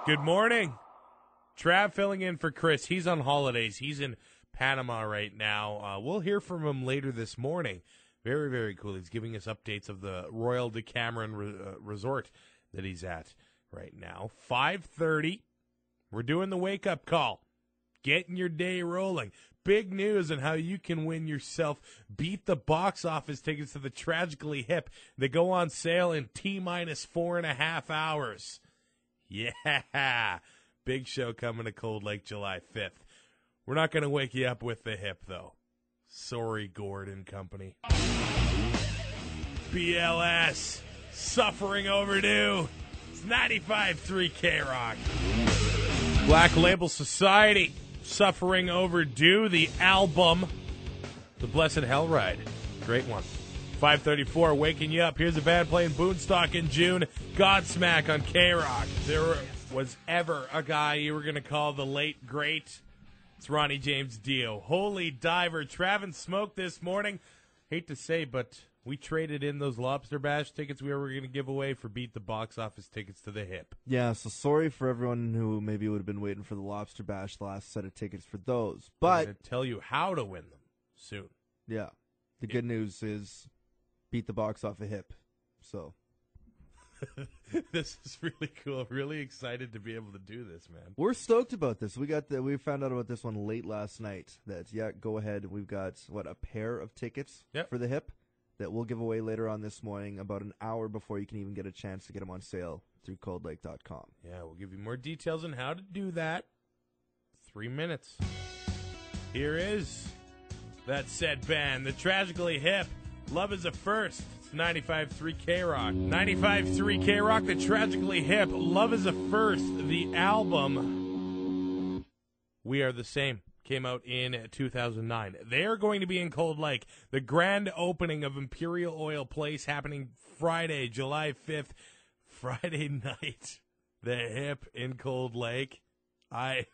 Good morning. Trav filling in for Chris. He's on holidays. He's in Panama right now. We'll hear from him later this morning. Very, very cool. He's giving us updates of the Royal Decameron Resort that he's at right now. 5:30. We're doing the wake-up call. Getting your day rolling. Big news on how you can win yourself Beat the Box Office tickets to the Tragically Hip. They go on sale in T-minus 4.5 hours. Yeah. Big show coming to Cold Lake July 5th. We're not going to wake you up with the hip, though. Sorry, Gordon Company. BLS. Suffering overdue. It's 95.3 K-Rock. Black Label Society. Suffering overdue. The album, The Blessed Hell Ride. Great one. 5:34, waking you up. Here's a band playing Boonstock in June. Godsmack on K-Rock. There was ever a guy you were going to call the late great. It's Ronnie James Dio. Holy diver. Trav and Smoke this morning. Hate to say, but we traded in those Lobster Bash tickets we were going to give away for Beat the Box Office tickets to the hip. Yeah, so sorry for everyone who maybe would have been waiting for the Lobster Bash, the last set of tickets for those. But I'm going to tell you how to win them soon. Yeah. The good news is Beat the Box off a hip. So this is really cool. Really excited to be able to do this, man. we're stoked about this. We found out about this one late last night. Go ahead. We've got a pair of tickets for the hip that we'll give away later on this morning, about an hour before you can even get a chance to get them on sale through coldlake.com. Yeah, we'll give you more details on how to do that. 3 minutes. Here is that said band, the Tragically Hip. Love is a First. It's 95.3 K-Rock. 95.3 K-Rock, the Tragically Hip. Love is a First. The album, We Are the Same, came out in 2009. They are going to be in Cold Lake. The grand opening of Imperial Oil Place happening Friday, July 5th. Friday night. The Hip in Cold Lake. I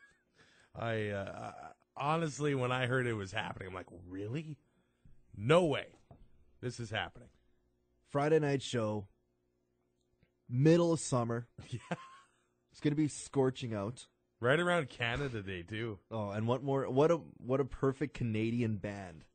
honestly, when I heard it was happening, I'm like, really? No way. This is happening. Friday night show, middle of summer. Yeah. It's going to be scorching out. Right around Canada Day, too. Oh, and what a perfect Canadian band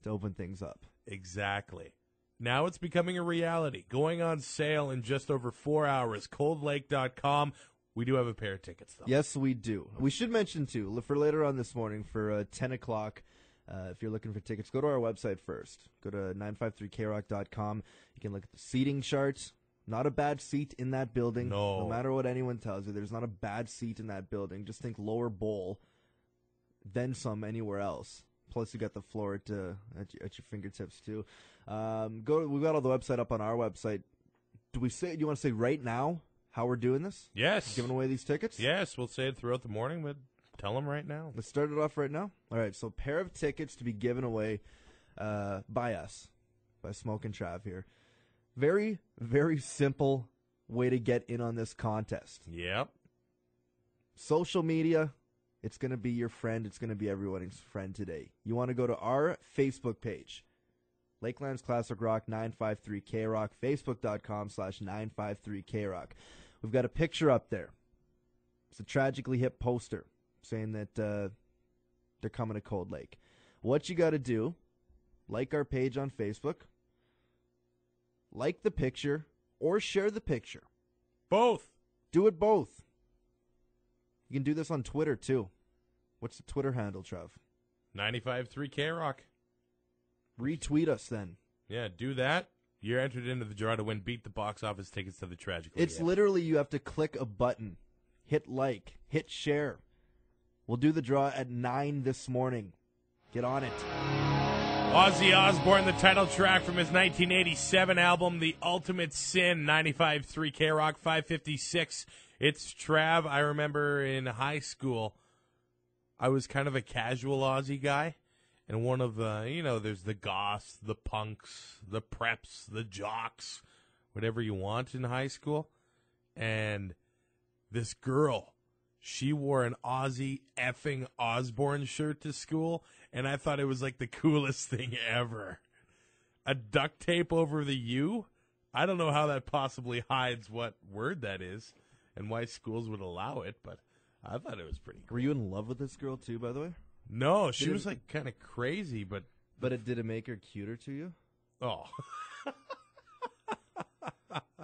to open things up. Exactly. Now it's becoming a reality. Going on sale in just over 4 hours. Coldlake.com. We do have a pair of tickets, though. Yes, we do. We should mention, too, for later on this morning for 10 o'clock, if you're looking for tickets, go to our website first. Go to 953krock.com. You can look at the seating charts. Not a bad seat in that building. No matter what anyone tells you, there's not a bad seat in that building. Just think lower bowl, then some anywhere else. Plus, you got the floor at your fingertips, too. We've got all the website up on our website. Do you want to say right now how we're doing this? Yes. Giving away these tickets? Yes, we'll say it throughout the morning, but tell them right now. Let's start it off right now. All right, so pair of tickets to be given away by us, by Smoke and Trav here. Very, very simple way to get in on this contest. Yep. Social media, it's going to be your friend. It's going to be everyone's friend today. You want to go to our Facebook page, Lakeland's Classic Rock 953 K-Rock, facebook.com/953 K-Rock. We've got a picture up there. It's a Tragically Hip poster saying that they're coming to Cold Lake. What you got to do, like our page on Facebook, like the picture, or share the picture. Both. Do it both. You can do this on Twitter, too. What's the Twitter handle, Trav? 95.3 K-Rock. Retweet us, then. Yeah, do that. You're entered into the draw to win Beat the Box Office tickets to the Tragically It's literally you have to click a button, hit like, hit share. We'll do the draw at 9 this morning. Get on it. Ozzy Osbourne, the title track from his 1987 album, The Ultimate Sin, 95.3 K-Rock, 556. It's Trav. I remember in high school, I was kind of a casual Ozzy guy. And one of the, there's the goths, the punks, the preps, the jocks, whatever you want in high school. And this girl, she wore an Ozzy effing Osbourne shirt to school, and I thought it was like the coolest thing ever. A duct tape over the U? I don't know how that possibly hides what word that is. and why schools would allow it, but I thought it was pretty cool. Were you in love with this girl too, by the way? No, she was like kind of crazy, but did it make her cuter to you? oh,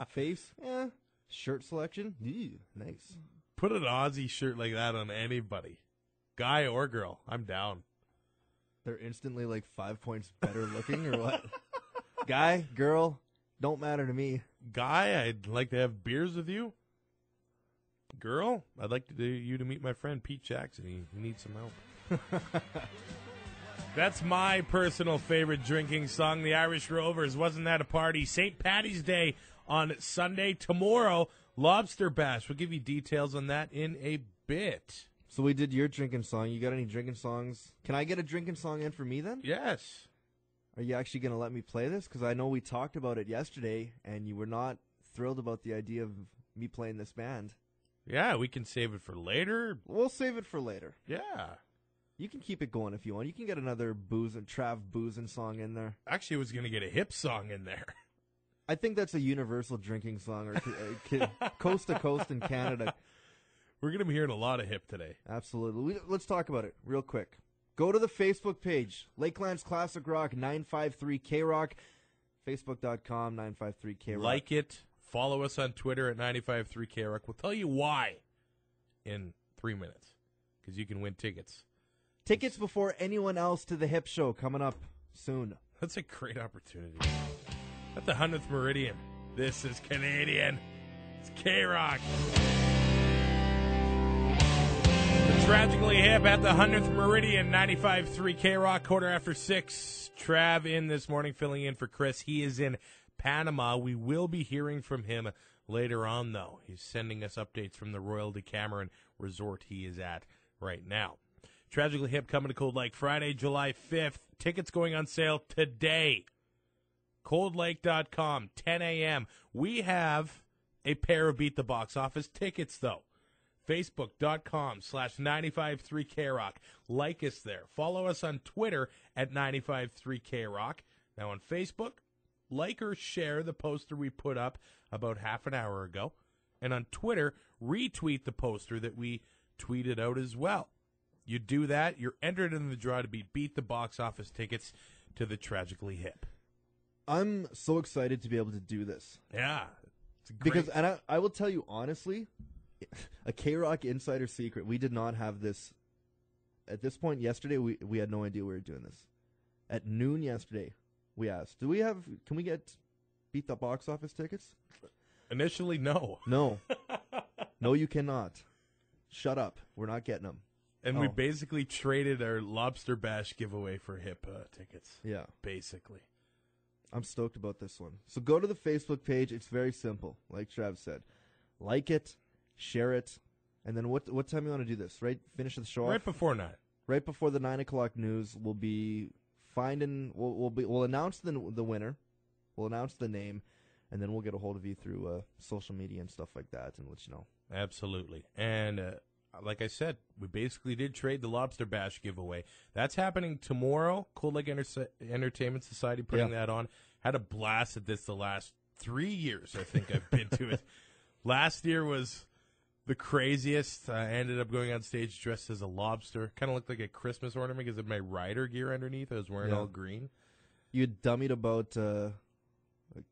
Face? Yeah. Shirt selection? Ew, nice. put an Aussie shirt like that on anybody, guy or girl. I'm down. They're instantly like 5 points better looking or what? Guy, girl, don't matter to me. Guy, I'd like to have beers with you. Girl, I'd like you to meet my friend Pete Jackson. He needs some help. That's my personal favorite drinking song, the Irish Rovers. Wasn't that a party? St. Paddy's Day on Sunday. Tomorrow, Lobster Bash. We'll give you details on that in a bit. So we did your drinking song. You got any drinking songs? Can I get a drinking song in for me then? Yes. Are you actually going to let me play this? Because I know we talked about it yesterday, and you were not thrilled about the idea of me playing this band. Yeah, we can save it for later. We'll save it for later. Yeah. You can keep it going if you want. You can get another Trav boozing song in there. Actually, I was going to get a hip song in there. I think that's a universal drinking song, or coast to coast in Canada. We're going to be hearing a lot of hip today. Absolutely. Let's talk about it real quick. Go to the Facebook page, Lakeland's Classic Rock 953 K-Rock, Facebook.com 953 K-Rock. Like it. Follow us on Twitter at 953 K-Rock. We'll tell you why in 3 minutes, because you can win tickets. Tickets before anyone else to the hip show coming up soon. That's a great opportunity. At the 100th Meridian, this is Canadian. It's K-Rock. Tragically hip at the 100th Meridian, 95.3 K-Rock, 6:15. Trav in this morning, filling in for Chris. He is in Panama. We will be hearing from him later on, though. He's sending us updates from the Royal Decameron Resort he is at right now. Tragically hip coming to Cold Lake Friday, July 5th. Tickets going on sale today. ColdLake.com, 10 a.m. We have a pair of Beat the Box Office tickets, though. Facebook.com/953KRock. Like us there. Follow us on Twitter at 953KRock. Now on Facebook, like or share the poster we put up about half an hour ago. And on Twitter, retweet the poster that we tweeted out as well. You do that, you're entered in the draw to be Beat the Box Office tickets to the Tragically Hip. I'm so excited to be able to do this. Yeah. It's great. Because, and I will tell you honestly, a K-Rock insider secret, we did not have this. At this point yesterday, we had no idea we were doing this. At noon yesterday, we asked, can we get Beat the Box Office tickets? Initially, no. No. No, you cannot. Shut up. We're not getting them. And we basically traded our Lobster Bash giveaway for hip tickets. Yeah. Basically. I'm stoked about this one. So go to the Facebook page. It's very simple, like Trav said. Like it, share it, and then what time you want to do this, right? Finish the show off? Right before 9. Right before the 9 o'clock news, we'll be finding, we'll announce the winner, we'll announce the name, and then we'll get a hold of you through social media and stuff like that and let you know. Absolutely. And like I said, we basically did trade the Lobster Bash giveaway. That's happening tomorrow. Cold Lake Entertainment Society putting that on. Had a blast at this the last 3 years, I think I've been to it. Last year was the craziest. I ended up going on stage dressed as a lobster. Kind of looked like a Christmas ornament because of my rider gear underneath. I was wearing all green. You dummied about a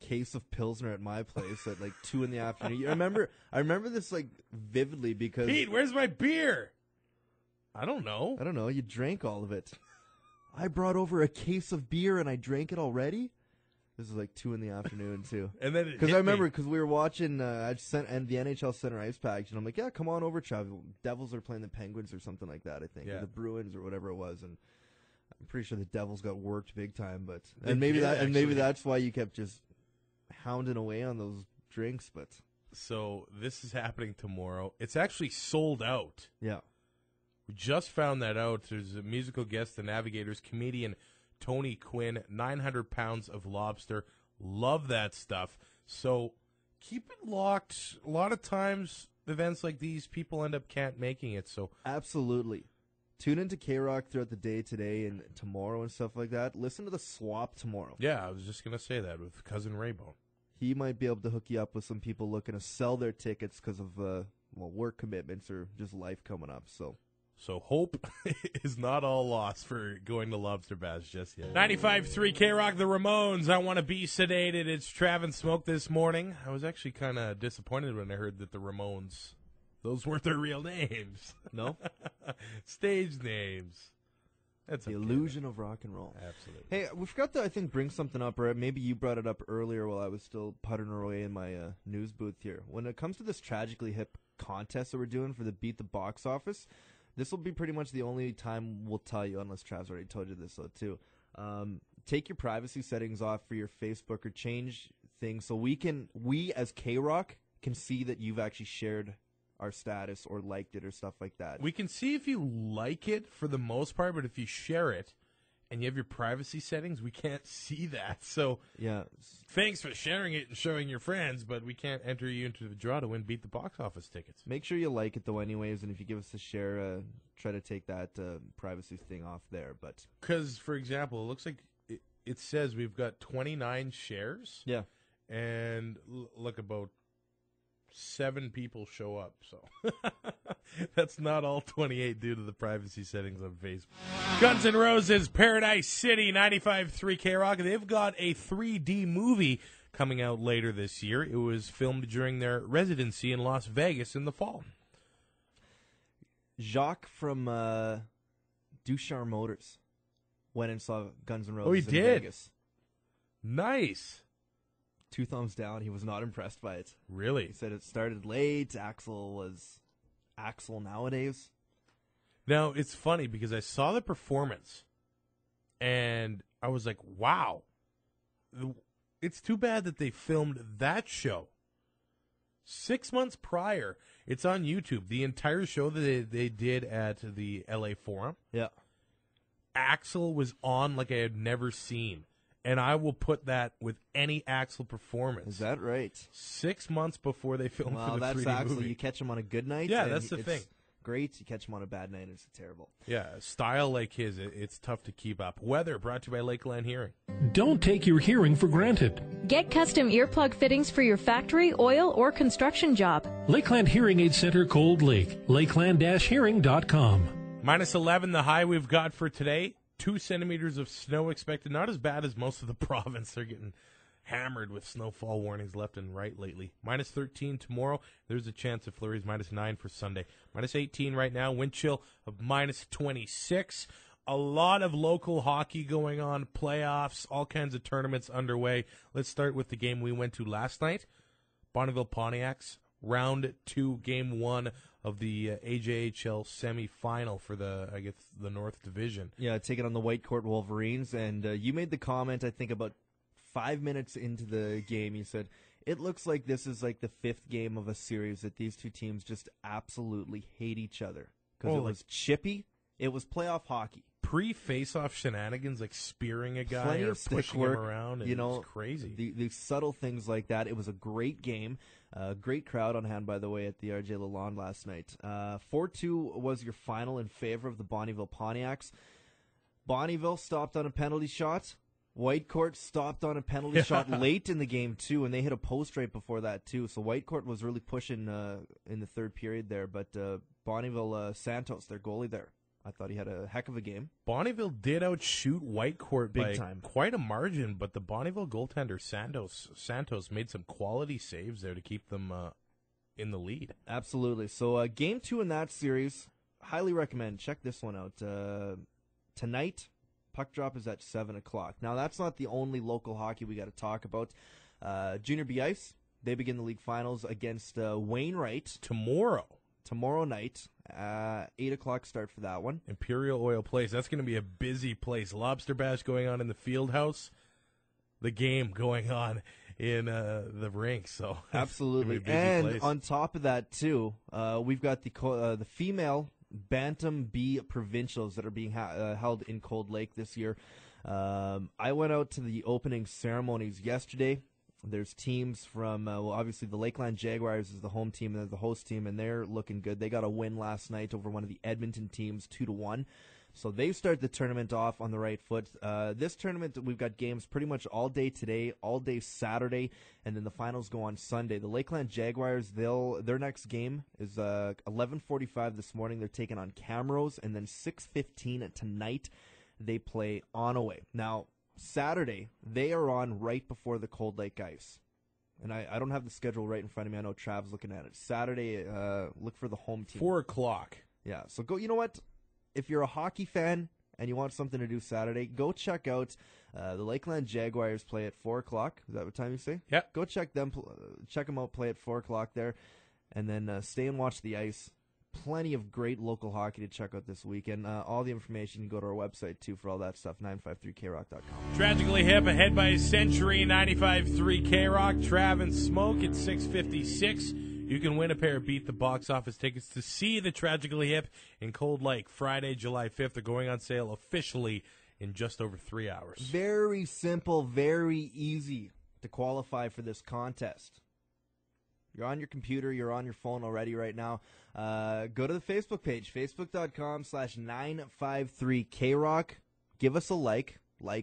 case of Pilsner at my place at like 2 in the afternoon. I remember this like vividly because Pete, where's my beer? I don't know. You drank all of it. I brought over a case of beer and I drank it already. This is like 2 in the afternoon too. And then because I remember because we were watching the NHL Center Ice package and I'm like, yeah, come on over, Trav. Devils are playing the Penguins or something like that. I think or the Bruins or whatever it was, and I'm pretty sure the Devils got worked big time. But maybe that's why you kept just hounding away on those drinks. But so this is happening tomorrow. It's actually sold out. Yeah, we just found that out. There's a musical guest, the Navigators comedian Tony Quinn, 900 pounds of lobster. Love that stuff. So keep it locked. A lot of times, events like these, people end up can't making it. So absolutely. Tune into K-Rock throughout the day today and tomorrow and stuff like that. Listen to the swap tomorrow. Yeah, I was just going to say that with Cousin Raybone. he might be able to hook you up with some people looking to sell their tickets because of work commitments or just life coming up. So hope is not all lost for going to Lobster Bash just yet. 95.3 K-Rock, the Ramones, I Want to Be Sedated. It's Trav and Smoke this morning. I was actually kind of disappointed when I heard that the Ramones, those weren't their real names. No? Stage names. That's the illusion of rock and roll. Absolutely. Hey, we forgot to, I think, bring something up, or maybe you brought it up earlier while I was still puttering away in my news booth here. When it comes to this Tragically Hip contest that we're doing for the Beat the Box Office, this will be pretty much the only time we'll tell you, unless Trav's already told you this, though, too. Take your privacy settings off for your Facebook or change things so we as K-Rock can see that you've actually shared our status or liked it or stuff like that. We can see if you like it for the most part, but if you share it and you have your privacy settings, we can't see that. So yeah, thanks for sharing it and showing your friends, but we can't enter you into the draw to win Beat the Box Office tickets. Make sure you like it, though, anyways, and if you give us a share, try to take that privacy thing off there. But because, for example, it looks like it says we've got 29 shares. Yeah. And look, about 7 people show up, so that's not all 28 due to the privacy settings on Facebook. Guns N' Roses, Paradise City, 95.3 K-Rock. They've got a 3D movie coming out later this year. It was filmed during their residency in Las Vegas in the fall. Jacques from Duchar Motors went and saw Guns N' Roses he in did? Vegas. Nice. 2 thumbs down. He was not impressed by it. Really? He said it started late. Axl was Axl nowadays. Now, it's funny because I saw the performance, and I was like, wow. It's too bad that they filmed that show 6 months prior. It's on YouTube. The entire show that they did at the LA Forum. Yeah. Axl was on like I had never seen. And I will put that with any Axl performance. Is that right? 6 months before they filmed for the that's 3D Axl. movie. You catch him on a good night. Yeah, that's the thing. Great. You catch him on a bad night, it's terrible. Yeah, style like his, it's tough to keep up. Weather brought to you by Lakeland Hearing. Don't take your hearing for granted. Get custom earplug fittings for your factory, oil, or construction job. Lakeland Hearing Aid Center, Cold Lake. Lakeland-hearing.com. Minus 11, the high we've got for today. 2 centimeters of snow expected. Not as bad as most of the province. They're getting hammered with snowfall warnings left and right lately. Minus 13 tomorrow. There's a chance of flurries. Minus 9 for Sunday. Minus 18 right now. Wind chill of minus 26. A lot of local hockey going on. Playoffs. All kinds of tournaments underway. Let's start with the game we went to last night. Bonneville Pontiacs. Round 2, Game 1 of the AJHL semifinal for the North Division. Yeah, taking on the Whitecourt Wolverines. And you made the comment, I think, about 5 minutes into the game. You said, it looks like this is like the 5th game of a series that these two teams just absolutely hate each other. Because it was chippy. It was playoff hockey. Pre-face-off shenanigans, like spearing a guy Plenty or of stick pushing work, him around. you know, it's crazy. The subtle things like that. It was a great game. Great crowd on hand, by the way, at the RJ Lalonde last night. 4-2 was your final in favor of the Bonneville Pontiacs. Bonneville stopped on a penalty shot. Whitecourt stopped on a penalty shot late in the game, too, and they hit a post right before that, too. So Whitecourt was really pushing in the third period there. But Bonneville Santos, their goalie there, I thought he had a heck of a game. Bonneville did outshoot Whitecourt Big by time. quite a margin, but the Bonneville goaltender Santos made some quality saves there to keep them in the lead. Absolutely. So game 2 in that series, highly recommend. Check this one out. Tonight, puck drop is at 7 o'clock. Now, that's not the only local hockey we got to talk about. Junior B Ice, they begin the league finals against Wainwright. Tomorrow night, 8 o'clock start for that one. Imperial Oil Place. That's going to be a busy place. Lobster Bash going on in the field house. The game going on in the rink. So absolutely. And place. On top of that, too, we've got the female Bantam B provincials that are being held in Cold Lake this year. I went out to the opening ceremonies yesterday. There's teams from, obviously the Lakeland Jaguars is the home team and they're the host team, and they're looking good. They got a win last night over one of the Edmonton teams, 2-1. So they start the tournament off on the right foot. This tournament, we've got games pretty much all day today, all day Saturday, and then the finals go on Sunday. The Lakeland Jaguars, their next game is 11:45 this morning. They're taking on Camrose, and then 6:15 tonight they play Onaway. Now, Saturday, they are on right before the Cold Lake Ice. And I don't have the schedule right in front of me. I know Trav's looking at it. Saturday, look for the home team. 4 o'clock. Yeah, so go. You know what? If you're a hockey fan and you want something to do Saturday, go check out the Lakeland Jaguars play at 4 o'clock. Is that what time you say? Yeah. Go check them out, play at 4 o'clock there, and then stay and watch the ice. Plenty of great local hockey to check out this weekend. All the information, you can go to our website, too, for all that stuff, 953krock.com. Tragically Hip, ahead by a century, 95.3 K-Rock. Trav and Smoke at 6:56. You can win a pair of Beat the Box Office tickets to see the Tragically Hip in Cold Lake Friday, July 5th. They're going on sale officially in just over 3 hours. Very simple, very easy to qualify for this contest. You're on your computer, you're on your phone already right now. Go to the Facebook page, facebook.com/953krock. Give us a like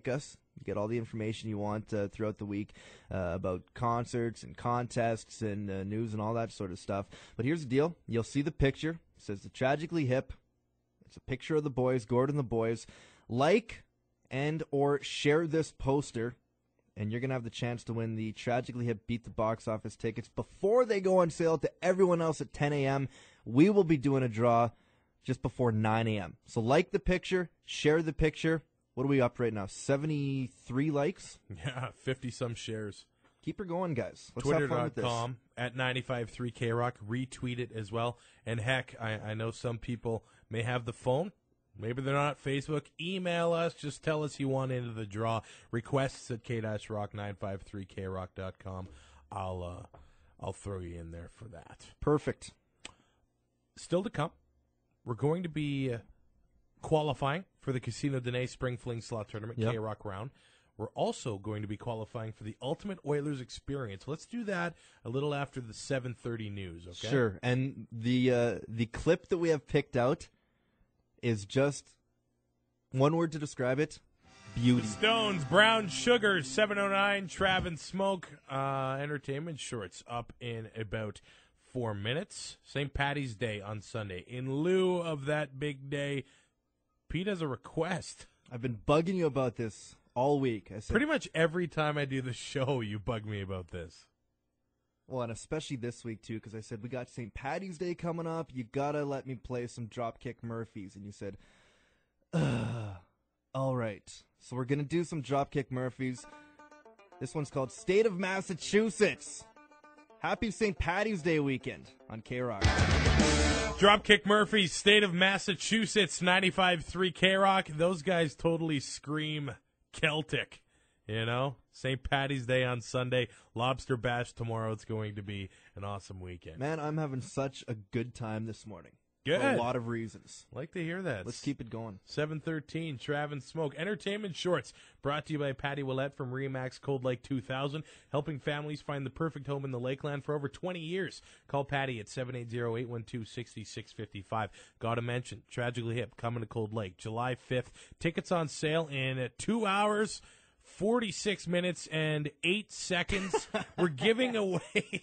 us. You get all the information you want throughout the week about concerts and contests and news and all that sort of stuff. But here's the deal. You'll see the picture. It says the Tragically Hip. It's a picture of the boys, Gordon the boys. Like and or share this poster, and you're going to have the chance to win the Tragically Hip Beat the Box Office tickets before they go on sale to everyone else at 10 a.m. We will be doing a draw just before 9 a.m. So like the picture, share the picture. What are we up right now? 73 likes? Yeah, 50-some shares. Keep her going, guys. Let's have fun with this. Twitter.com at 95.3 K-Rock. Retweet it as well. And heck, I know some people may have the phone. Maybe they're not Facebook. Email us. Just tell us you want into the draw. Requests at k-rock953krock.com. I'll throw you in there for that. Perfect. Still to come, we're going to be qualifying for the Casino Dene Spring Fling Slot Tournament, Yep. K-Rock round. We're also going to be qualifying for the Ultimate Oilers Experience. Let's do that a little after the 7:30 news, okay? Sure. And the clip that we have picked out is just one word to describe it: beauty. Stones, Brown Sugar, 709, Trav and Smoke, entertainment shorts up in about 4 minutes. St. Paddy's Day on Sunday. In lieu of that big day, Pete has a request. I've been bugging you about this all week. I said, Pretty much every time I do the show, you bug me about this. well, and especially this week, too, because I said, we got St. Paddy's Day coming up. You got to let me play some Dropkick Murphys. And you said, all right. So we're going to do some Dropkick Murphys. This one's called State of Massachusetts. Happy St. Paddy's Day weekend on K-Rock. Dropkick Murphys, State of Massachusetts, 95.3 K-Rock. Those guys totally scream Celtic, you know? St. Paddy's Day on Sunday, Lobster Bash tomorrow. It's going to be an awesome weekend. Man, I'm having such a good time this morning. Good. For a lot of reasons. Like to hear that. Let's keep it going. 7:13, Trav and Smoke. Entertainment Shorts, brought to you by Patty Willette from Remax Cold Lake 2000, helping families find the perfect home in the Lakeland for over 20 years. Call Patty at 780-812-6655. Gotta mention, Tragically Hip, coming to Cold Lake, July 5th. Tickets on sale in 2 hours, 46 minutes, and 8 seconds. We're giving away...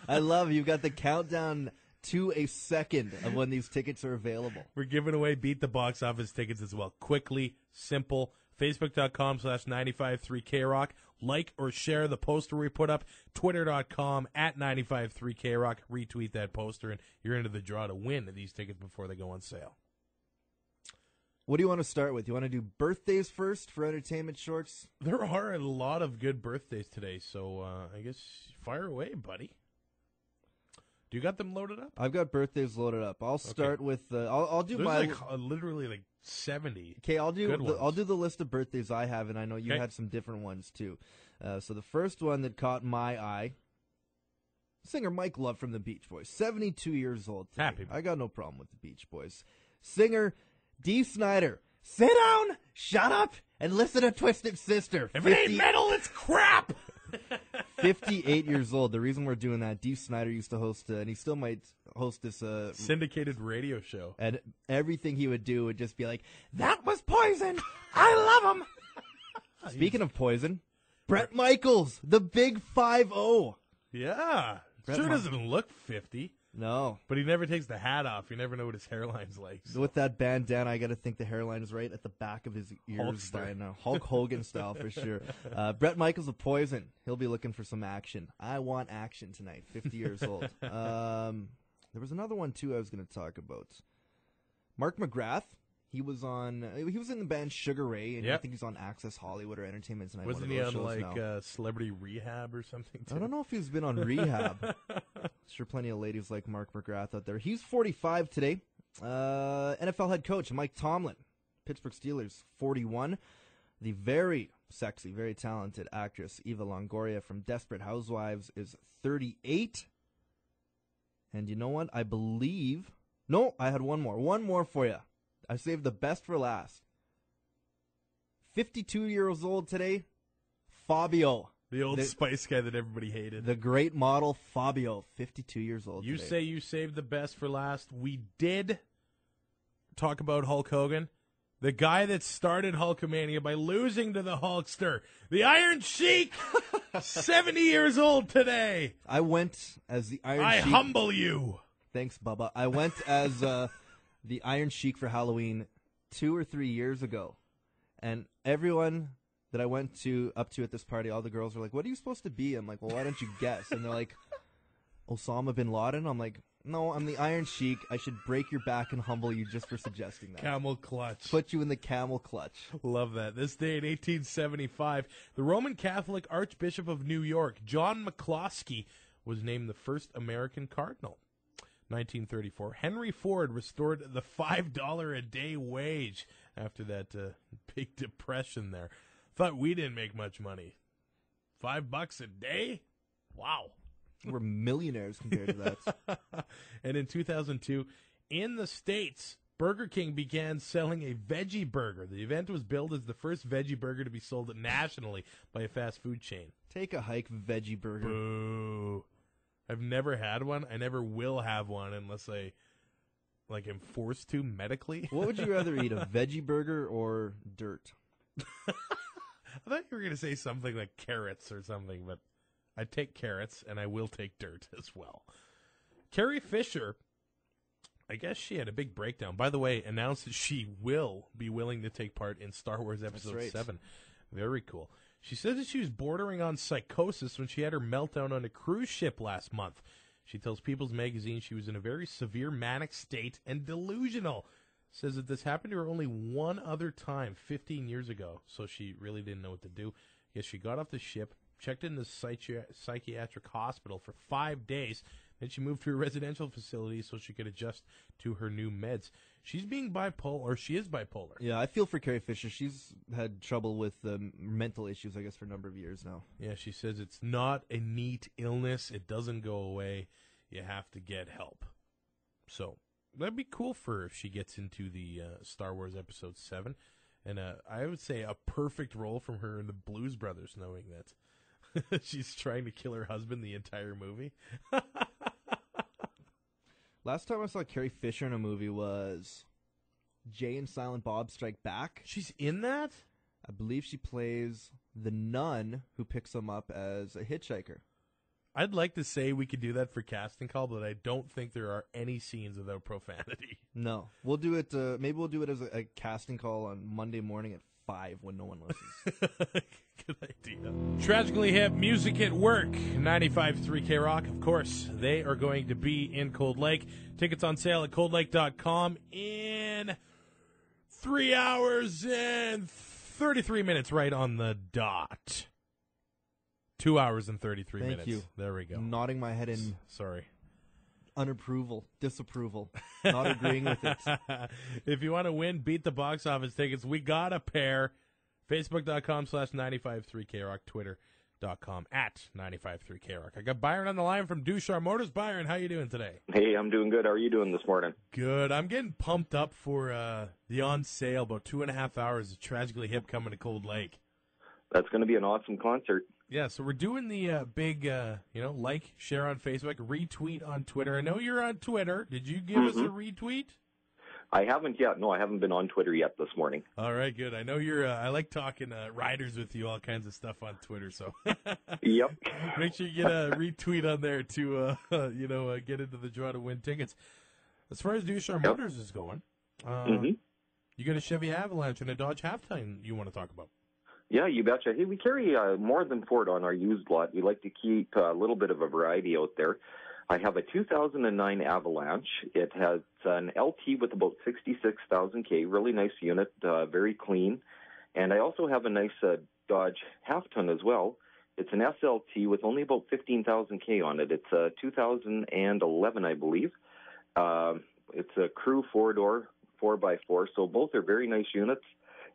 I love you've got the countdown to a second of when these tickets are available. We're giving away Beat the Box Office tickets as well. Quickly, simple. Facebook.com/953KRock. Like or share the poster we put up. Twitter.com @953KRock. Retweet that poster, and you're into the draw to win these tickets before they go on sale. What do you want to start with? You want to do birthdays first for entertainment shorts? There are a lot of good birthdays today, so I guess fire away, buddy. Do you got them loaded up? I've got birthdays loaded up. I'll start with I'll do There's my literally like 70. Okay, I'll do good ones. I'll do the list of birthdays I have, and I know you Okay. had some different ones too. So the first one that caught my eye, singer Mike Love from the Beach Boys, 72 years old today. Happy. I got no problem with the Beach Boys. Singer Dee Snider, sit down, shut up, and listen to Twisted Sister. If it ain't metal, it's crap! 58 years old. The reason we're doing that, Dee Snider used to host, and he still might host this syndicated radio show. And everything he would do would just be like, "That was poison. I love him." Speaking of poison, Bret Michaels, the big 5-0. Yeah. Sure doesn't look 50. No. But he never takes the hat off. You never know what his hairline's like. So. With that bandana, I got to think the hairline is right at the back of his ears Hulkster. by now. Hulk Hogan style for sure. Bret Michaels of Poison. He'll be looking for some action. I want action tonight. 50 years old. There was another one, too, I was going to talk about. Mark McGrath. He was in the band Sugar Ray, and I think he's on Access Hollywood or Entertainment Tonight. Wasn't he on, Celebrity Rehab or something, too? I don't know if he's been on Rehab. Sure plenty of ladies like Mark McGrath out there. He's 45 today. NFL head coach Mike Tomlin, Pittsburgh Steelers, 41. The very sexy, very talented actress Eva Longoria from Desperate Housewives is 38. And you know what? I had one more. One more for you. I saved the best for last. 52 years old today, Fabio. The old Spice guy that everybody hated. The great model Fabio, 52 years old You today. say you saved the best for last. We did talk about Hulk Hogan. The guy that started Hulkamania by losing to the Hulkster. The Iron Sheik, 70 years old today. I went as the Iron Sheik. I humble you. Thanks, Bubba. I went as the Iron Sheik for Halloween 2 or 3 years ago. And everyone that I went up to at this party, all the girls were like, "What are you supposed to be?" I'm like, "Well, why don't you guess?" And they're like, "Osama bin Laden?" I'm like, "No, I'm the Iron Sheik. I should break your back and humble you just for suggesting that." Camel clutch. Put you in the camel clutch. Love that. This day in 1875, the Roman Catholic Archbishop of New York, John McCloskey, was named the first American cardinal. 1934, Henry Ford restored the $5 a day wage after that big depression there. Thought we didn't make much money. $5 a day? Wow. We're millionaires compared to that. And in 2002, in the States, Burger King began selling a veggie burger. The event was billed as the first veggie burger to be sold nationally by a fast food chain. Take a hike, veggie burger. Boo. I've never had one. I never will have one unless I am forced to medically. What would you rather eat, a veggie burger or dirt? I thought you were going to say something like carrots or something, but I take carrots and I will take dirt as well. Carrie Fisher, I guess she had a big breakdown. By the way, announced that she will be willing to take part in Star Wars Episode 7. Very cool. She says that she was bordering on psychosis when she had her meltdown on a cruise ship last month. She tells People's Magazine she was in a very severe manic state and delusional. Says that this happened to her only one other time, 15 years ago, so she really didn't know what to do. Yes, she got off the ship, checked in the psychiatric hospital for 5 days, then she moved to a residential facility so she could adjust to her new meds. She's being bipolar, or she is bipolar. Yeah, I feel for Carrie Fisher. She's had trouble with mental issues, I guess, for a number of years now. Yeah, she says it's not a neat illness. It doesn't go away. You have to get help. So that'd be cool for her if she gets into the Star Wars Episode 7. And I would say a perfect role from her in the Blues Brothers, knowing that she's trying to kill her husband the entire movie. Last time I saw Carrie Fisher in a movie was Jay and Silent Bob Strike Back. She's in that? I believe she plays the nun who picks him up as a hitchhiker. I'd like to say we could do that for casting call, but I don't think there are any scenes without profanity. No. We'll do it, maybe we'll do it as a casting call on Monday morning at 5 when no one listens. Good idea. Tragically Hip, Music at Work, 95.3 K-Rock. Of course, they are going to be in Cold Lake. Tickets on sale at coldlake.com in 3 hours and 33 minutes right on the dot. 2 hours and 33 minutes. Thank you. There we go. Nodding my head in Sorry. Disapproval, not agreeing with it. If you want to win, beat the box office tickets, we got a pair. Facebook.com/953KRock, Twitter.com @953KRock. I got Byron on the line from Dushar Motors. Byron, how you doing today? Hey, I'm doing good. How are you doing this morning? Good. I'm getting pumped up for the on sale, about 2.5 hours of Tragically Hip coming to Cold Lake. That's going to be an awesome concert. Yeah, so we're doing the big, like, share on Facebook, retweet on Twitter. I know you're on Twitter. Did you give us a retweet? I haven't yet. No, I haven't been on Twitter yet this morning. All right, good. I know you're. I like talking riders with you, all kinds of stuff on Twitter. So, Yep. make sure you get a retweet on there to, get into the draw to win tickets. As far as Ducharme Motors is going, you got a Chevy Avalanche and a Dodge Halftime you want to talk about? Yeah, you betcha. Hey, we carry more than Ford on our used lot. We like to keep a little bit of a variety out there. I have a 2009 Avalanche. It has an LT with about 66,000 K, really nice unit, very clean. And I also have a nice Dodge half-ton as well. It's an SLT with only about 15,000 K on it. It's a 2011, I believe. It's a crew four-door, 4x4, so both are very nice units.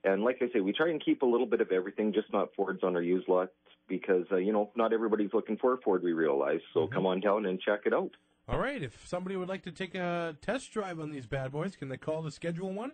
And like I say, we try and keep a little bit of everything, just not Fords on our used lot, because, not everybody's looking for a Ford, we realize. So come on down and check it out. All right. If somebody would like to take a test drive on these bad boys, can they call to schedule one?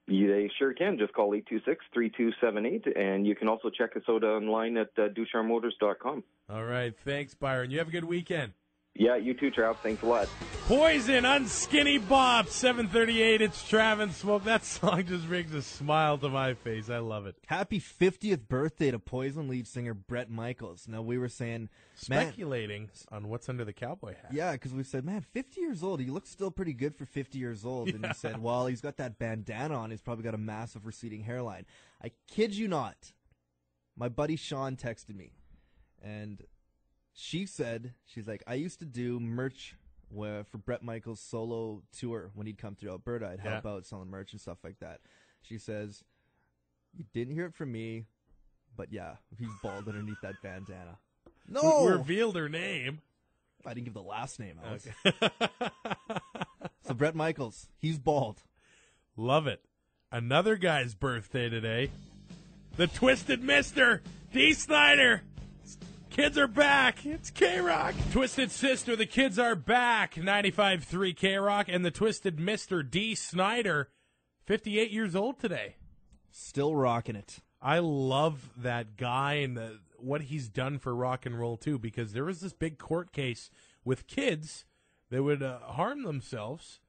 They sure can. Just call 826-3278, and you can also check us out online at DucharmeMotors.com. All right. Thanks, Byron. You have a good weekend. Yeah, you too, Trav. Thanks a lot. Poison, Unskinny Bob, 7:38. It's Trav and Smoke. That song just brings a smile to my face. I love it. Happy 50th birthday to Poison lead singer Bret Michaels. Now, we were saying, speculating on what's under the cowboy hat. Yeah, because we said, man, 50 years old. He looks still pretty good for 50 years old. And he said, well, he's got that bandana on. He's probably got a massive receding hairline. I kid you not. My buddy Sean texted me, and she said, she's like, I used to do merch for Bret Michaels' solo tour when he'd come through Alberta. I'd help out selling merch and stuff like that. She says, you didn't hear it from me, but yeah, he's bald underneath that bandana. No! We revealed her name. I didn't give the last name out. Okay. So Bret Michaels, he's bald. Love it. Another guy's birthday today. The Twisted Mister, D. Snyder. Kids are back. It's K-Rock. Twisted Sister, the kids are back. 95.3 K-Rock. And the Twisted Mr. D. Snyder, 58 years old today. Still rocking it. I love that guy and what he's done for rock and roll, too, because there was this big court case with kids that would harm themselves,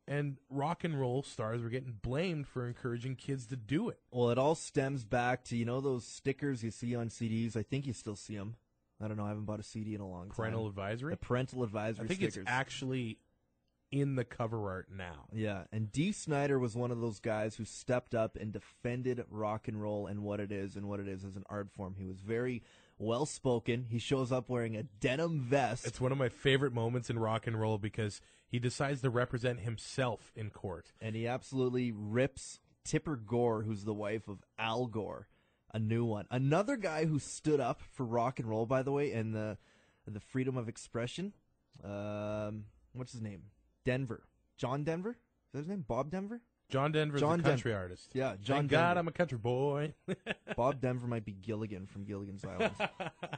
and rock and roll stars were getting blamed for encouraging kids to do it. Well, it all stems back to, those stickers you see on CDs? I think you still see them. I don't know. I haven't bought a CD in a long time. Parental advisory? The parental advisory stickers. I think it's actually in the cover art now. Yeah, and Dee Snider was one of those guys who stepped up and defended rock and roll and what it is as an art form. He was very well-spoken. He shows up wearing a denim vest. It's one of my favorite moments in rock and roll because he decides to represent himself in court. And he absolutely rips Tipper Gore, who's the wife of Al Gore. A new one. Another guy who stood up for rock and roll, by the way, and the freedom of expression. What's his name? Denver. John Denver? Is that his name? Bob Denver? John Denver's a country artist. Yeah, John Thank Denver. God I'm a country boy. Bob Denver might be Gilligan from Gilligan's Island.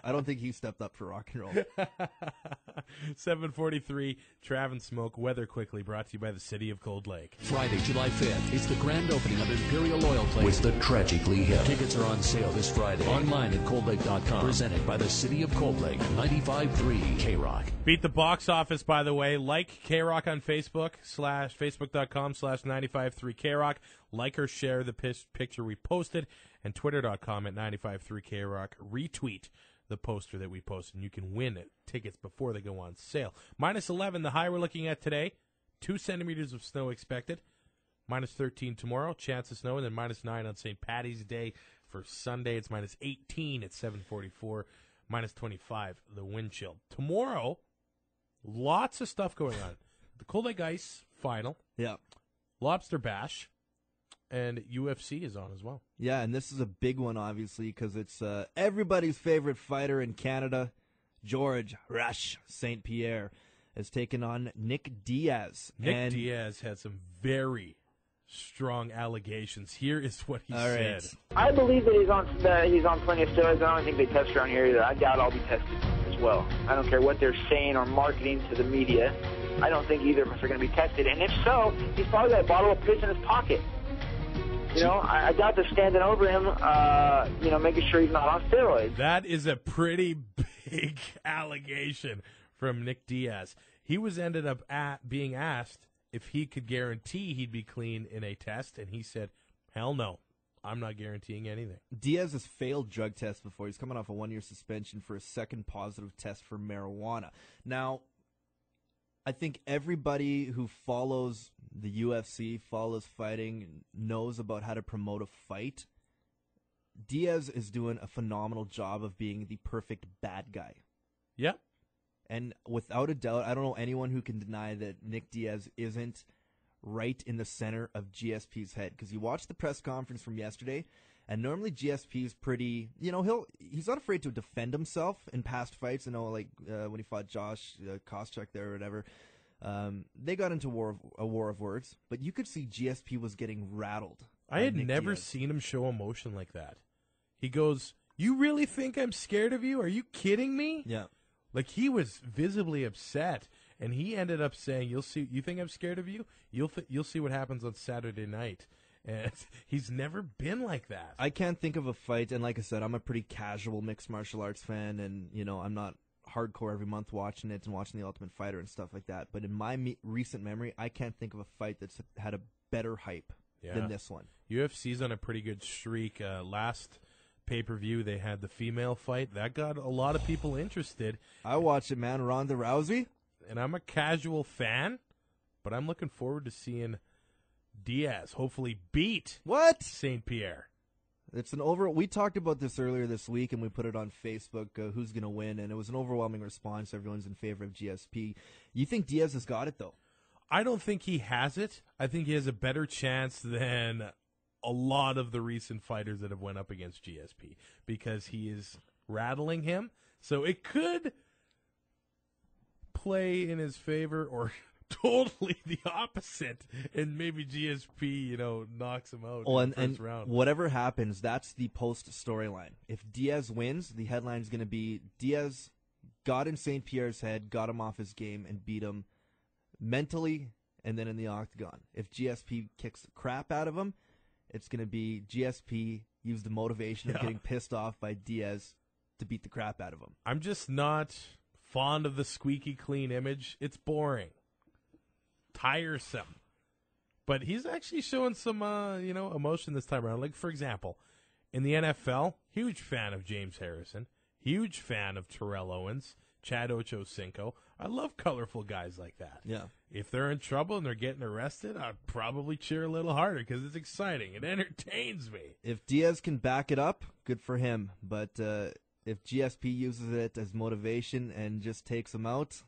I don't think he stepped up for rock and roll. 7:43, Trav and Smoke, weather quickly, brought to you by the City of Cold Lake. Friday, July 5th, it's the grand opening of Imperial Oil Place with the Tragically Hip. Tickets are on sale this Friday. Online at coldlake.com. Presented by the City of Cold Lake. 95.3 K-Rock. Beat the box office, by the way. Like K-Rock on Facebook, facebook.com/953 K-Rock. Like or share the picture we posted, and twitter.com at 953 K-Rock. Retweet the poster that we posted, and you can win tickets before they go on sale. -11, the high we're looking at today. 2 centimeters of snow expected. -13 tomorrow, chance of snow, and then -9 on St. Paddy's Day. For Sunday, it's -18 at 7:44. -25, the wind chill. Tomorrow, lots of stuff going on. The Cold Lake Ice final. Yeah. Lobster Bash. And UFC is on as well. Yeah, and this is a big one, obviously, because it's everybody's favorite fighter in Canada, George Rush St. Pierre, has taken on Nick Diaz. Nick Diaz had some very strong allegations. Here is what he said. I believe that he's on plenty of steroids. I don't think they test around here either. I doubt I'll be tested as well. I don't care what they're saying or marketing to the media. I don't think either of us are going to be tested. And if so, he's probably got a bottle of piss in his pocket. You know, I got to standing over him, making sure he's not on steroids. That is a pretty big allegation from Nick Diaz. He was ended up being asked if he could guarantee he'd be clean in a test, and he said, hell no, I'm not guaranteeing anything. Diaz has failed drug tests before. He's coming off a 1-year suspension for a second positive test for marijuana. Now, I think everybody who follows the UFC, follows fighting, knows about how to promote a fight. Diaz is doing a phenomenal job of being the perfect bad guy. Yeah. And without a doubt, I don't know anyone who can deny that Nick Diaz isn't right in the center of GSP's head. Because you watch the press conference from yesterday, and normally GSP is pretty, he's not afraid to defend himself in past fights. When he fought Josh Koscheck there or whatever, they got into a war of words. But you could see GSP was getting rattled. I had never seen him show emotion like that. He goes, "You really think I'm scared of you? Are you kidding me?" Yeah. Like, he was visibly upset, and he ended up saying, "You'll see. You think I'm scared of you? You'll see what happens on Saturday night." And he's never been like that. I can't think of a fight, and like I said, I'm a pretty casual mixed martial arts fan, and I'm not hardcore every month watching it and watching The Ultimate Fighter and stuff like that. But in my recent memory, I can't think of a fight that's had a better hype than this one. UFC's on a pretty good streak. Last pay-per-view, they had the female fight. That got a lot of people interested. I watched it, man. Ronda Rousey. And I'm a casual fan, but I'm looking forward to seeing Diaz hopefully beat St. Pierre. It's an we talked about this earlier this week, and we put it on Facebook, who's going to win, and it was an overwhelming response. Everyone's in favor of GSP. You think Diaz has got it, though? I don't think he has it. I think he has a better chance than a lot of the recent fighters that have went up against GSP because he is rattling him. So it could play in his favor or totally the opposite, and maybe GSP, knocks him out in the first round. Whatever happens, that's the post storyline. If Diaz wins, the headline's going to be Diaz got in St. Pierre's head, got him off his game, and beat him mentally and then in the octagon. If GSP kicks the crap out of him, it's going to be GSP used the motivation of getting pissed off by Diaz to beat the crap out of him. I'm just not fond of the squeaky clean image. It's boring. Tiresome. But he's actually showing some, emotion this time around. Like, for example, in the NFL, huge fan of James Harrison, huge fan of Terrell Owens, Chad Ochocinco. I love colorful guys like that. Yeah. If they're in trouble and they're getting arrested, I'd probably cheer a little harder because it's exciting. It entertains me. If Diaz can back it up, good for him. But if GSP uses it as motivation and just takes him out,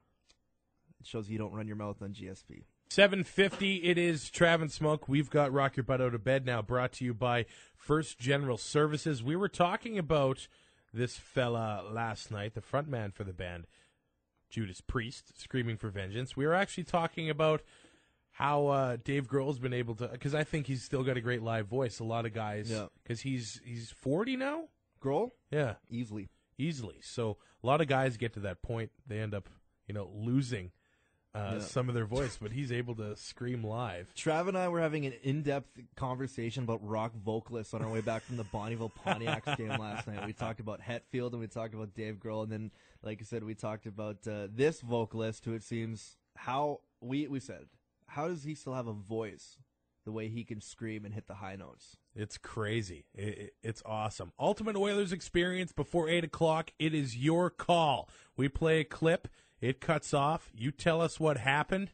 it shows you don't run your mouth on GSP. 7:50, it is Trav and Smoke. We've got Rock Your Butt Out of Bed now, brought to you by First General Services. We were talking about this fella last night, the front man for the band, Judas Priest, Screaming for Vengeance. We were actually talking about how Dave Grohl's been able to, because I think he's still got a great live voice. A lot of guys, because he's 40 now? Grohl? Yeah. Easily. So a lot of guys get to that point. They end up, losing some of their voice, but he's able to scream live. Trav and I were having an in-depth conversation about rock vocalists on our way back from the Bonneville Pontiacs game last night. We talked about Hetfield and we talked about Dave Grohl, and then, like I said, we talked about this vocalist who it seems we said, how does he still have a voice the way he can scream and hit the high notes? It's crazy. It's awesome. Ultimate Oilers Experience before 8 o'clock. It is your call. We play a clip. It cuts off. You tell us what happened,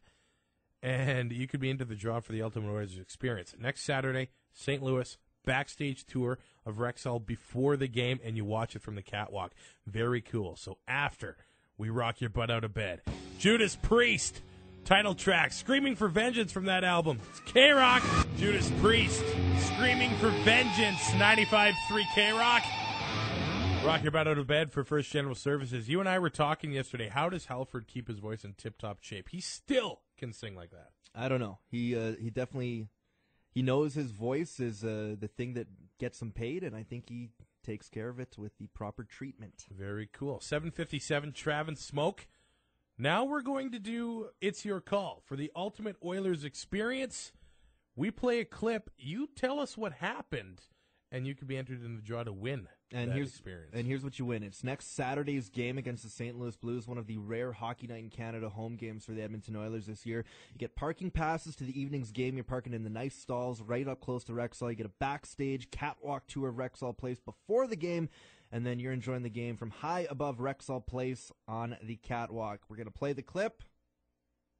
and you could be into the draw for the Ultimate Oilers Experience. Next Saturday, St. Louis, backstage tour of Rexall before the game, and you watch it from the catwalk. Very cool. So after we rock your butt out of bed, Judas Priest, title track, Screaming for Vengeance from that album. It's K-Rock, Judas Priest, Screaming for Vengeance, 95.3 K-Rock. Rock your butt out of bed for First General Services. You and I were talking yesterday. How does Halford keep his voice in tip-top shape? He still can sing like that. I don't know. He definitely knows his voice is the thing that gets him paid, and I think he takes care of it with the proper treatment. Very cool. 7:57, Trav and Smoke. Now we're going to do It's Your Call for the Ultimate Oilers Experience. We play a clip. You tell us what happened, and you could be entered in the draw to win that experience. And here's what you win. It's next Saturday's game against the St. Louis Blues, one of the rare Hockey Night in Canada home games for the Edmonton Oilers this year. You get parking passes to the evening's game. You're parking in the nice stalls right up close to Rexall. You get a backstage catwalk tour of Rexall Place before the game, and then you're enjoying the game from high above Rexall Place on the catwalk. We're going to play the clip,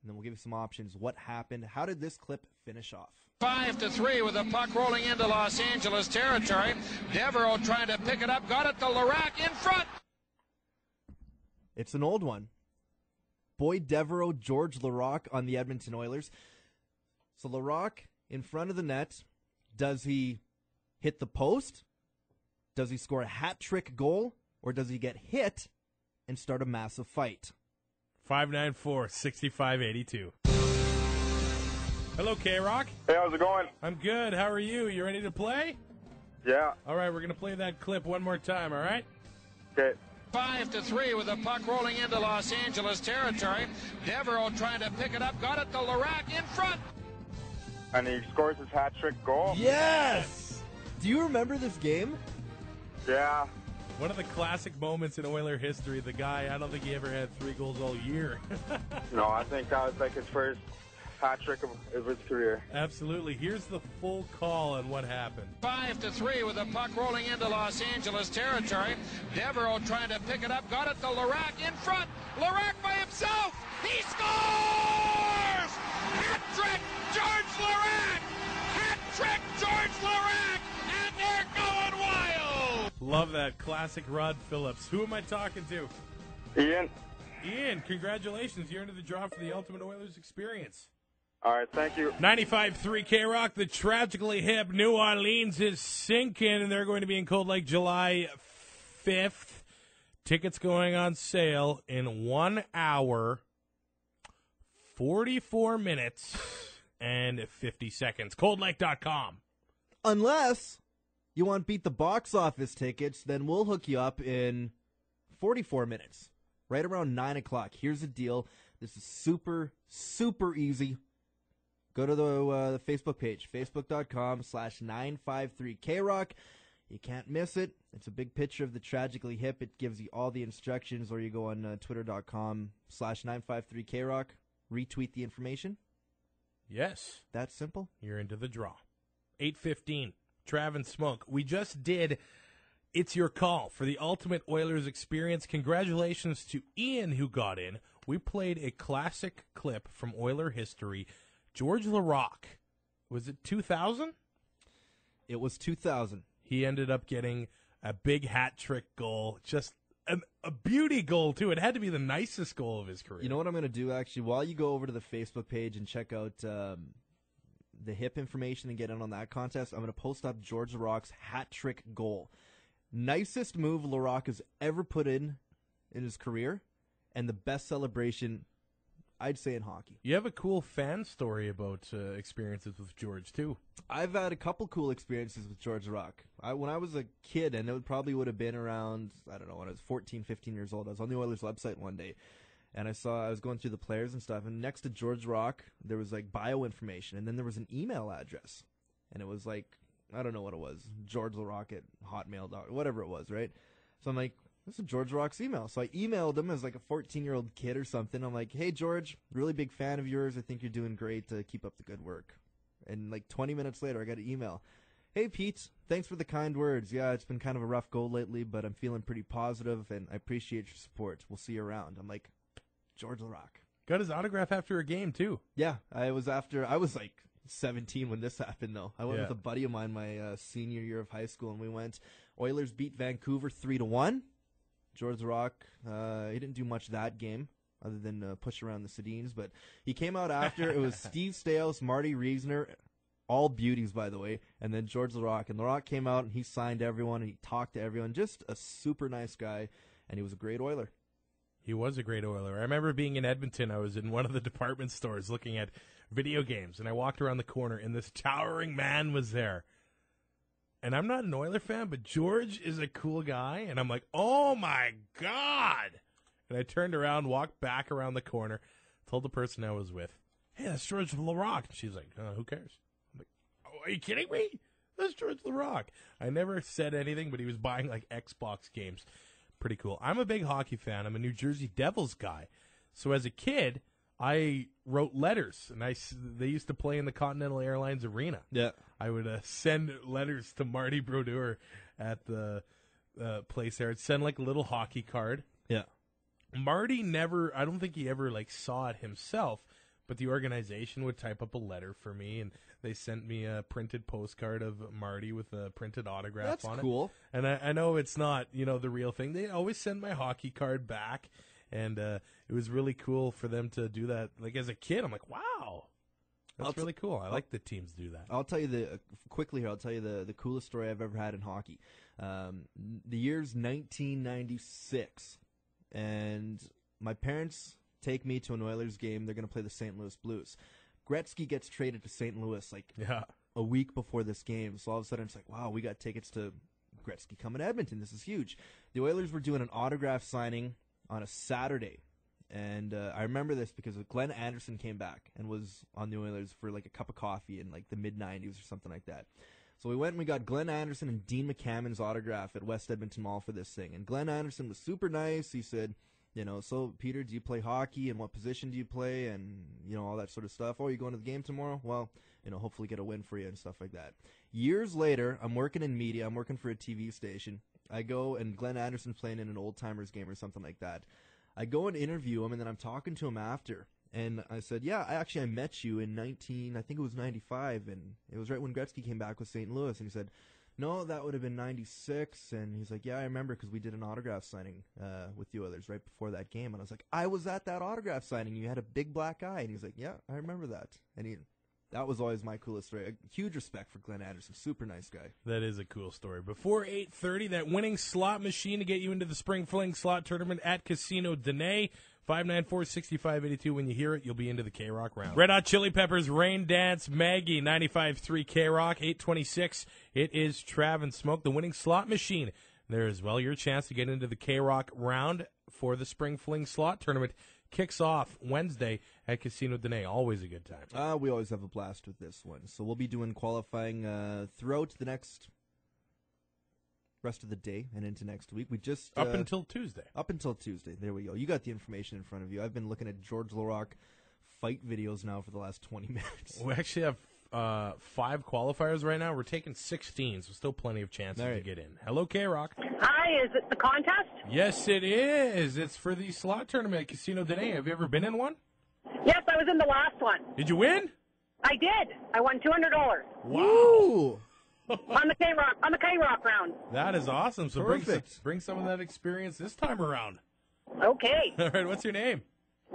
and then we'll give you some options. What happened? How did this clip finish off? 5-3 with the puck rolling into Los Angeles territory. Devereaux trying to pick it up, got it to Larac in front. It's an old one. Boyd Devereaux, George Larac on the Edmonton Oilers. So Larac in front of the net. Does he hit the post? Does he score a hat trick goal? Or does he get hit and start a massive fight? 594-6582. Hello, K-Rock. Hey, how's it going? I'm good. How are you? You ready to play? Yeah. All right, we're going to play that clip one more time, all right? Okay. 5-3 with the puck rolling into Los Angeles territory. Devereaux trying to pick it up, got it to Larac in front. And he scores his hat trick goal? Yes! Do you remember this game? Yeah. One of the classic moments in Oiler history. The guy, I don't think he ever had 3 goals all year. No, I think that was like his first hat trick of his career. Absolutely. Here's the full call on what happened. 5-3 with the puck rolling into Los Angeles territory. Devereaux trying to pick it up, got it to Larac in front. Larac by himself. He scores! Hat trick, George Larac! Hat trick, George Larac! And they're going wild! Love that. Classic Rod Phillips. Who am I talking to? Ian? Ian, congratulations. You're into the draw for the Ultimate Oilers experience. All right, thank you. 95.3 K-Rock, the tragically hip New Orleans is sinking, and they're going to be in Cold Lake July 5th. Tickets going on sale in 1 hour, 44 minutes, and 50 seconds. ColdLake.com. Unless you want Beat the Box Office tickets, then we'll hook you up in 44 minutes, right around 9 o'clock. Here's the deal. This is super, super easy. Go to the Facebook page, facebook.com/953KRock. You can't miss it. It's a big picture of the Tragically Hip. It gives you all the instructions, or you go on twitter.com/953KRock, retweet the information. Yes. That's simple. You're into the draw. 8:15, Trav and Smoke. We just did It's Your Call for the Ultimate Oilers experience. Congratulations to Ian who got in. We played a classic clip from Oiler history. George Larac, was it 2000? It was 2000. He ended up getting a big hat trick goal, just a beauty goal, too. It had to be the nicest goal of his career. You know what I'm going to do, actually? While you go over to the Facebook page and check out the hip information and get in on that contest, I'm going to post up George Laroc's hat trick goal. Nicest move Larac has ever put in his career, and the best celebration, I'd say, in hockey. You have a cool fan story about experiences with George, too. I've had a couple cool experiences with George Larac. When I was a kid, and it probably would have been around, I don't know, when I was 14, 15 years old, I was on the Oilers website one day, and I was going through the players and stuff, and next to George Larac, there was like bio information, and then there was an email address, and it was like, I don't know what it was, George Larac at hotmail.com, whatever it was, right? So I'm like, this is George Laroc's email. So I emailed him as like a 14-year-old kid or something. I'm like, hey, George, really big fan of yours. I think you're doing great. Keep up the good work. And like 20 minutes later, I got an email. Hey, Pete, thanks for the kind words. Yeah, it's been kind of a rough go lately, but I'm feeling pretty positive, and I appreciate your support. We'll see you around. I'm like, George Larac. Got his autograph after a game, too. Yeah, I was like 17 when this happened, though. I went with a buddy of mine my senior year of high school, and we went. Oilers beat Vancouver 3-1. George Larac, he didn't do much that game other than push around the Sedins, but he came out after. It was Steve Stales, Marty Reisner, all beauties, by the way, and then George Larac. And Larac came out, and he signed everyone, and he talked to everyone. Just a super nice guy, and he was a great Oiler. He was a great Oiler. I remember being in Edmonton. I was in one of the department stores looking at video games, and I walked around the corner, and this towering man was there. And I'm not an Oiler fan, but George is a cool guy. And I'm like, oh, my God. And I turned around, walked back around the corner, told the person I was with, hey, that's George Larac. And she's like, who cares? I'm like, Are you kidding me? That's George LaRock. I never said anything, but he was buying like Xbox games. Pretty cool. I'm a big hockey fan. I'm a New Jersey Devils guy. So as a kid, I wrote letters, and they used to play in the Continental Airlines Arena. Yeah. I would send letters to Marty Brodeur at the place there. I'd send like a little hockey card. Yeah. Marty I don't think he ever like saw it himself, but the organization would type up a letter for me, and they sent me a printed postcard of Marty with a printed autograph on it. That's cool. And I know it's not, the real thing. They always send my hockey card back, and it was really cool for them to do that. Like, as a kid, I'm like, wow, that's really cool. I like that teams do that. I'll tell you the coolest story I've ever had in hockey. The year's 1996, and my parents take me to an Oilers game. They're going to play the St. Louis Blues. Gretzky gets traded to St. Louis a week before this game. So all of a sudden it's like, wow, we got tickets to Gretzky coming to Edmonton. This is huge. The Oilers were doing an autograph signing on a Saturday. And I remember this because Glenn Anderson came back and was on the Oilers for like a cup of coffee in like the mid-90s or something like that. So we went and we got Glenn Anderson and Dean McCammon's autograph at West Edmonton Mall for this thing. And Glenn Anderson was super nice. He said, so Peter, do you play hockey, and what position do you play, and all that sort of stuff. Oh, you going to the game tomorrow? Well, hopefully get a win for you and stuff like that. Years later, I'm working in media. I'm working for a TV station. I go, and Glenn Anderson's playing in an old timers game or something like that. I go and interview him, and then I'm talking to him after, and I said, yeah, I met you in 95, and it was right when Gretzky came back with St. Louis. And he said, no, that would have been 96. And he's like, yeah, I remember because we did an autograph signing with the Oilers right before that game. And I was like, I was at that autograph signing. You had a big black eye. And he's like, yeah, I remember that. And that was always my coolest story. A huge respect for Glenn Anderson. Super nice guy. That is a cool story. Before 8:30, that winning slot machine to get you into the Spring Fling slot tournament at Casino Dene. 594-6582. When you hear it, you'll be into the K-Rock round. Red Hot Chili Peppers, Rain Dance, Maggie, 95.3 K-Rock, 826. It is Trav and Smoke, the winning slot machine. There as well, your chance to get into the K-Rock round for the Spring Fling slot tournament kicks off Wednesday at Casino Dene. Always a good time. We always have a blast with this one. So we'll be doing qualifying throughout the next rest of the day and into next week. We just up until Tuesday. There we go. You got the information in front of you. I've been looking at George LaRock fight videos now for the last 20 minutes. We actually have 5 qualifiers right now. We're taking 16, so still plenty of chances to get in. Hello, K-Rock. Hi, is it the contest? Yes, it is. It's for the slot tournament at Casino Dene. Have you ever been in one? Yes, I was in the last one. Did you win? I did. I won $200. Wow. on the K-Rock round. That is awesome. So bring some of that experience this time around. Okay. All right, what's your name?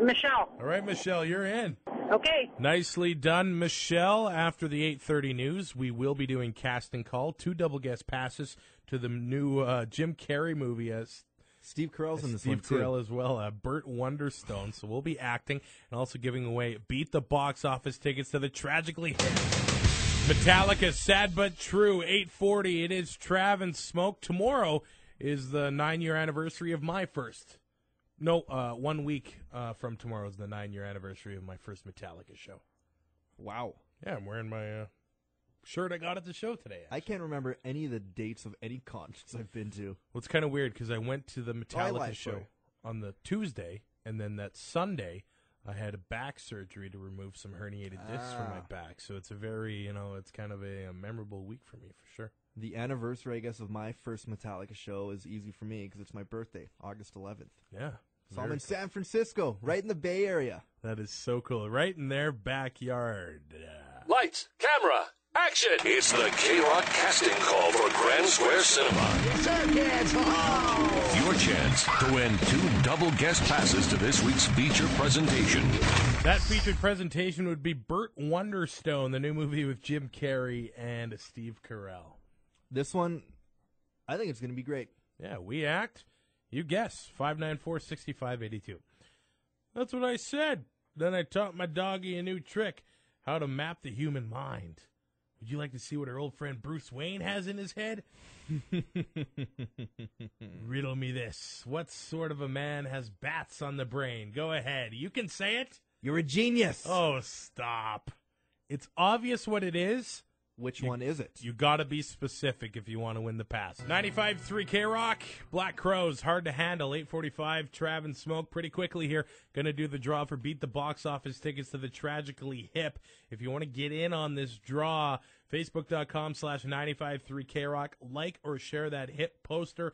Michelle. All right, Michelle, you're in. Okay. Nicely done, Michelle. After the 8:30 news, we will be doing casting call. 2 double guest passes to the new Jim Carrey movie. Steve Carell's in this one, one, too. Steve Carell as well. Burt Wonderstone. So we'll be acting and also giving away Beat the Box Office tickets to the tragically hit Metallica, Sad But True, 8:40. It is Trav and Smoke. Tomorrow is the 9-year anniversary of my first. No, 1 week from tomorrow is the 9-year anniversary of my first Metallica show. Wow. Yeah, I'm wearing my shirt I got at the show today. I can't remember any of the dates of any concerts I've been to. Well, it's kind of weird because I went to the Metallica show on the Tuesday, and then that Sunday I had a back surgery to remove some herniated discs from my back. So it's a very, it's kind of a memorable week for me for sure. The anniversary, I guess, of my first Metallica show is easy for me because it's my birthday, August 11th. Yeah. So I'm in San Francisco, right in the Bay Area. That is so cool. Right in their backyard. Lights, camera, action! It's the K-Rock casting call for Grand Square Cinema. Yes, sir, kids. Oh! Your chance to win 2 double guest passes to this week's feature presentation. That featured presentation would be Burt Wonderstone, the new movie with Jim Carrey and Steve Carell. This one, I think it's going to be great. Yeah, we act. You guess. 594-6582. That's what I said. Then I taught my doggy a new trick, how to map the human mind. Would you like to see what our old friend Bruce Wayne has in his head? Riddle me this. What sort of a man has bats on the brain? Go ahead. You can say it. You're a genius. Oh, stop. It's obvious what it is. Which one is it? You got to be specific if you want to win the pass. 95.3 K-Rock, Black Crows, hard to handle. 8:45, Trav and Smoke pretty quickly here. Going to do the draw for Beat the Box Office tickets to the Tragically Hip. If you want to get in on this draw, Facebook.com/953 K-Rock. Like or share that hip poster.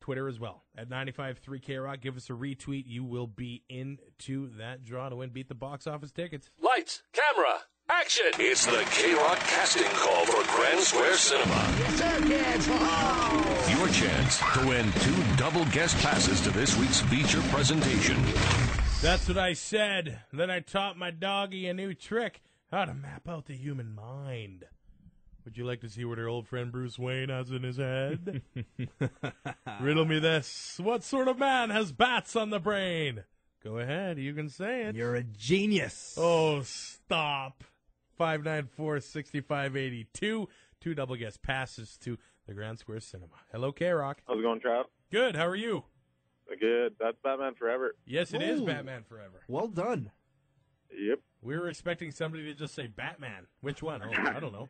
Twitter as well, at 95.3 K-Rock. Give us a retweet. You will be into that draw to win Beat the Box Office tickets. Lights, camera, action! It's the K-Rock casting call for Grand Square Cinema. Yes, sir, kids. Oh! Your chance to win 2 double guest passes to this week's feature presentation. That's what I said. Then I taught my doggy a new trick, how to map out the human mind. Would you like to see what our old friend Bruce Wayne has in his head? Riddle me this. What sort of man has bats on the brain? Go ahead, you can say it. You're a genius. Oh, stop. 594-6582. 2 double guest passes to the Grand Square Cinema. Hello, K-Rock. How's it going, Trav? Good, how are you? Good. That's Batman Forever. Yes, it is Batman Forever. Well done. Yep. We were expecting somebody to just say Batman. Which one? Oh, I don't know.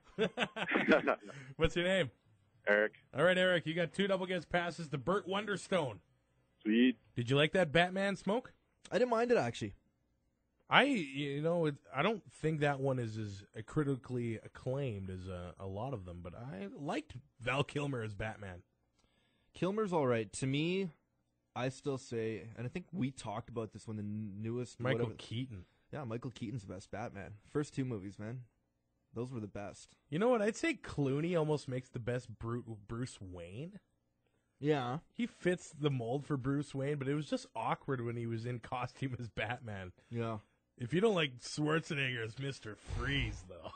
What's your name? Eric. All right, Eric, you got 2 double guest passes to Burt Wonderstone. Sweet. Did you like that Batman, Smoke? I didn't mind it, actually. I don't think that one is as critically acclaimed as a lot of them, but I liked Val Kilmer as Batman. Kilmer's all right. To me, I still say, and I think we talked about this when the newest... Michael Keaton. Yeah, Michael Keaton's the best Batman. First 2 movies, man. Those were the best. You know what? I'd say Clooney almost makes the best Bruce Wayne. Yeah. He fits the mold for Bruce Wayne, but it was just awkward when he was in costume as Batman. Yeah. If you don't like Schwarzenegger as Mr. Freeze, though.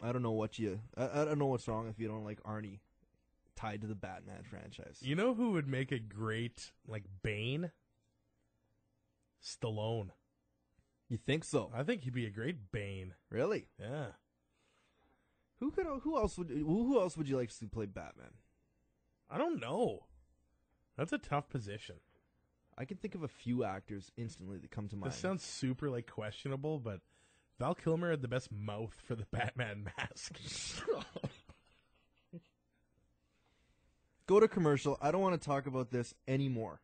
I don't know what I don't know what's wrong if you don't like Arnie tied to the Batman franchise. You know who would make a great, Bane? Stallone. You think so? I think he'd be a great Bane. Really? Yeah. Who else would you like to see play Batman? I don't know. That's a tough position. I can think of a few actors instantly that come to mind. This sounds super questionable, but Val Kilmer had the best mouth for the Batman mask. Go to commercial. I don't want to talk about this anymore.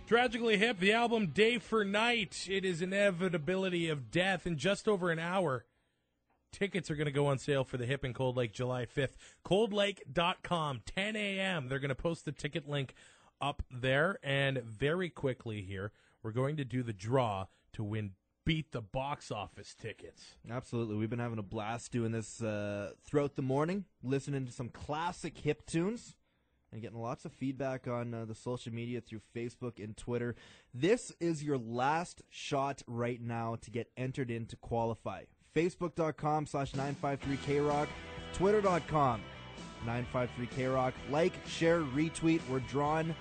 Tragically Hip, the album Day for Night. It is inevitability of death in just over an hour. Tickets are going to go on sale for the Hip in Cold Lake July 5th. ColdLake.com, 10 a.m. They're going to post the ticket link up there. And very quickly here, we're going to do the draw to win Beat the Box Office tickets. Absolutely. We've been having a blast doing this throughout the morning, listening to some classic Hip tunes. And getting lots of feedback on the social media through Facebook and Twitter. This is your last shot right now to get entered in to qualify. Facebook.com/953KRock. Twitter.com 953KRock. Like, share, retweet. We're drawn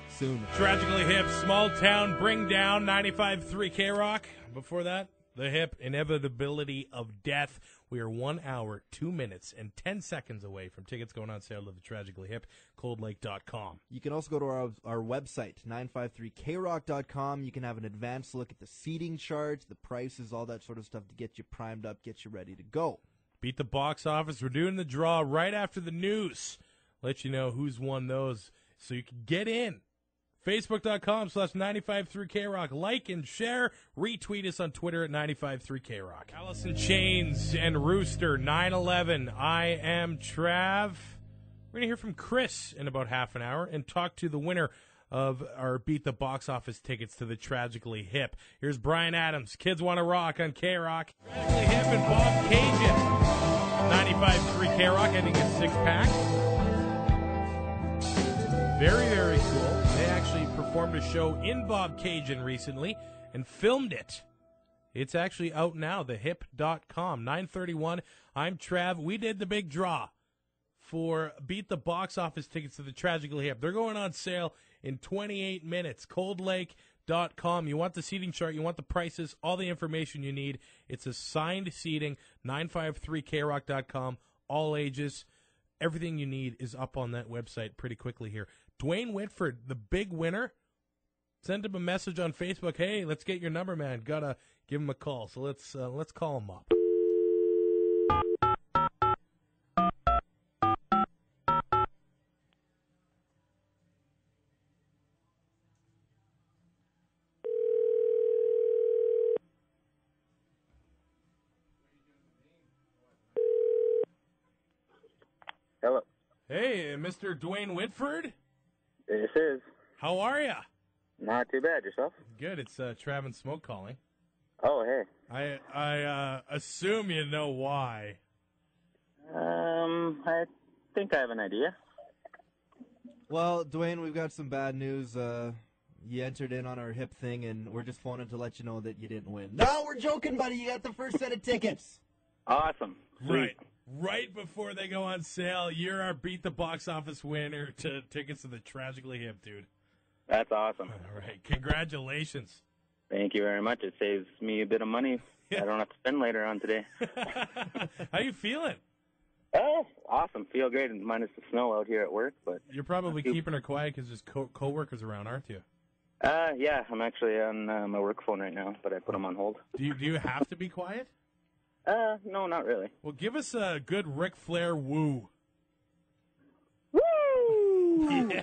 soon. Tragically Hip, Small Town Bring Down, 95.3 K-Rock. Before that, the Hip, Inevitability of Death. We are 1 hour, 2 minutes, and 10 seconds away from tickets going on sale to the Tragically Hip, coldlake.com. You can also go to our website, 953krock.com. You can have an advanced look at the seating charts, the prices, all that sort of stuff to get you primed up, get you ready to go. Beat the Box Office. We're doing the draw right after the news. Let you know who's won those so you can get in. Facebook.com/953KRock. Like and share. Retweet us on Twitter at 953KRock. Alice in Chains and Rooster, 9/11. I am Trav. We're going to hear from Chris in about half an hour and talk to the winner of our Beat the Box Office tickets to the Tragically Hip. Here's Brian Adams. Kids Want to Rock on K-Rock. Tragically Hip and Bob Cajun. 95.3 K-Rock, ending a 6-pack. Very, very cool. They actually performed a show in Bob Cajun recently and filmed it. It's actually out now, thehip.com. 9:31. I'm Trav. We did the big draw for Beat the Box Office tickets to the Tragically Hip. They're going on sale in 28 minutes. coldlake.com. You want the seating chart, you want the prices, all the information you need. It's assigned seating, 953krock.com, all ages. Everything you need is up on that website pretty quickly here. Dwayne Whitford, the big winner, send him a message on Facebook. Hey, let's get your number, man. Gotta give him a call. So let's call him up. Hello. Hey, Mr. Dwayne Whitford. This is. How are ya? Not too bad. Yourself? Good. It's Trav and Smoke calling. Oh, hey. I assume you know why. I think I have an idea. Well, Dwayne, we've got some bad news. You entered in on our hip thing, and we're just phoning to let you know that you didn't win. No, we're joking, buddy. You got the first set of tickets. Awesome. Right. Right before they go on sale, you're our Beat the Box Office winner to tickets to the Tragically Hip, dude. That's awesome. All right. Congratulations. Thank you very much. It saves me a bit of money. I don't have to spend later on today. How you feeling? Oh, awesome. Feel great, minus the snow out here at work. But you're probably keeping her quiet because there's co-workers around, aren't you? Yeah. I'm actually on my work phone right now, but I put them on hold. Do you have to be quiet? No, not really. Well, give us a good Ric Flair woo. Woo! Yeah.